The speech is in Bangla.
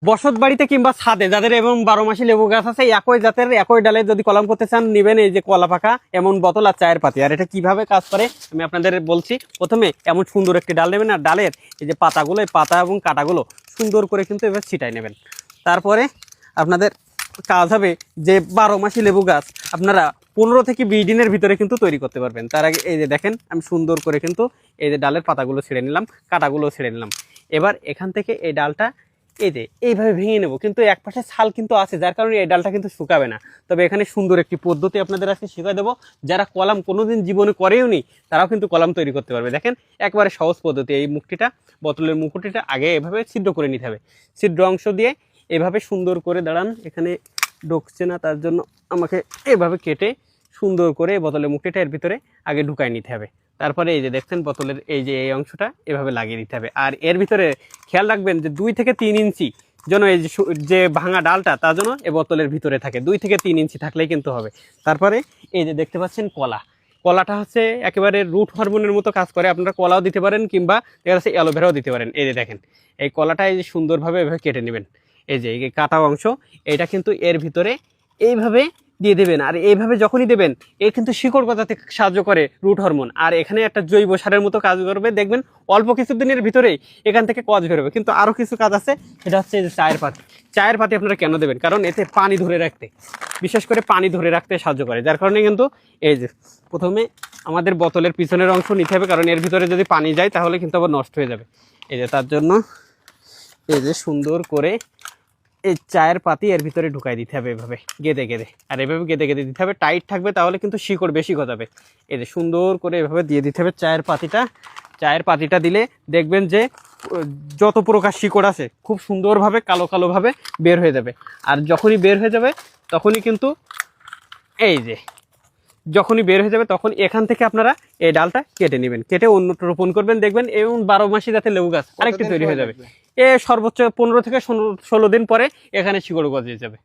বসত বাড়িতে কিংবা ছাদে যাদের এবং 12 মাসি লেবু গাছ আছে, একই জাতের একই ডালে যদি কলম করতে চান নিবেন এই যে কলা পাকা এমন বোতল আর চায়ের পাতি। আর এটা কিভাবে কাজ করে আমি আপনাদের বলছি। প্রথমে এমন সুন্দর একটি ডাল নেবেন, আর ডালের এই যে পাতাগুলো, এই পাতা এবং কাটাগুলো সুন্দর করে কিন্তু এবার ছিটাই নেবেন। তারপরে আপনাদের কাজ হবে যে 12 মাসি লেবু গাছ আপনারা 15 থেকে 20 দিনের ভিতরে কিন্তু তৈরি করতে পারবেন। তার আগে এই যে দেখেন আমি সুন্দর করে কিন্তু এই যে ডালের পাতাগুলো ছেড়ে নিলাম, কাটাগুলো ছেড়ে নিলাম। এবার এখান থেকে এই ডালটা এই যে এইভাবে ভেঙে নেব, কিন্তু এক পাশে ছাল কিন্তু আছে যার কারণে এই ডালটা কিন্তু শুকাবে না। তবে এখানে সুন্দর একটি পদ্ধতি আপনাদের আজকে শিখিয়ে দেবো, যারা কলাম কোনোদিন জীবনে করেও নি তারাও কিন্তু কলাম তৈরি করতে পারবে। দেখেন একবারে সহজ পদ্ধতি। এই মুখটিটা, বোতলের মুকুটিটা আগে এভাবে ছিদ্র করে নিতে হবে, ছিদ্র অংশ দিয়ে এভাবে সুন্দর করে দাঁড়ান, এখানে ঢুকছে না তার জন্য আমাকে এভাবে কেটে সুন্দর করে বোতলের মুখটিটা এর ভিতরে আগে ঢুকাই নিতে হবে। তারপরে এই যে দেখছেন বোতলের এই যে এই অংশটা এভাবে লাগিয়ে দিতে হবে। আর এর ভিতরে খেয়াল রাখবেন যে 2 থেকে 3 ইঞ্চি যেন এই যে ভাঙা ডালটা তার জন্য এই বোতলের ভিতরে থাকে, 2 থেকে 3 ইঞ্চি থাকলেই কিন্তু হবে। তারপরে এই যে দেখতে পাচ্ছেন কলাটা হচ্ছে একেবারে রুট হরমোনের মতো কাজ করে। আপনারা কলাও দিতে পারেন কিংবা দেখা যাচ্ছে অ্যালোভেরাও দিতে পারেন। এই যে দেখেন এই কলাটা এই যে সুন্দরভাবে এভাবে কেটে নেবেন, এই যে এই কাটা অংশ এটা কিন্তু এর ভিতরে এইভাবে দিয়ে দেবেন। আর এইভাবে যখনই দেবেন এ কিন্তু শিকড় গজাতে সাহায্য করে রুট হরমোন, আর এখানে একটা জৈব সারের মতো কাজ করবে। দেখবেন অল্প কিছুদিনের ভিতরেই এখান থেকে কজ বেরোবে। কিন্তু আরও কিছু কাজ আছে, সেটা হচ্ছে যে চায়ের পাতি আপনারা কেন দেবেন, কারণ এতে পানি ধরে রাখতে, বিশেষ করে পানি ধরে রাখতে সাহায্য করে। যার কারণে কিন্তু এই যে প্রথমে আমাদের বোতলের পিছনের অংশ নিতে হবে, কারণ এর ভিতরে যদি পানি যায় তাহলে কিন্তু আবার নষ্ট হয়ে যাবে। এই যে তার জন্য এই যে সুন্দর করে এই চায়ের পাতি এর ভিতরে ঢুকাই দিতে হবে এভাবে গেদে গেদে, আর এভাবে গেদে গেদে দিতে হবে, টাইট থাকবে তাহলে কিন্তু শিকড় বেশি গজাবে। এই যে সুন্দর করে এভাবে দিয়ে দিতে হবে চায়ের পাতিটা দিলে দেখবেন যে যত প্রকার শিকড় আছে খুব সুন্দরভাবে কালো কালোভাবে বের হয়ে যাবে। আর যখনই বের হয়ে যাবে তখনই কিন্তু এই যে যখনই বের হয়ে যাবে তখন এখান থেকে আপনারা এই ডালটা কেটে নেবেন, কেটে অন্যটা রোপণ করবেন। দেখবেন এবং 12 মাসি যাতে লেবু গাছ আরেকটি তৈরি হয়ে যাবে। সর্বোচ্চ 15 থেকে 16 দিন পরে এখানে শিকড় গজিয়ে যাবে।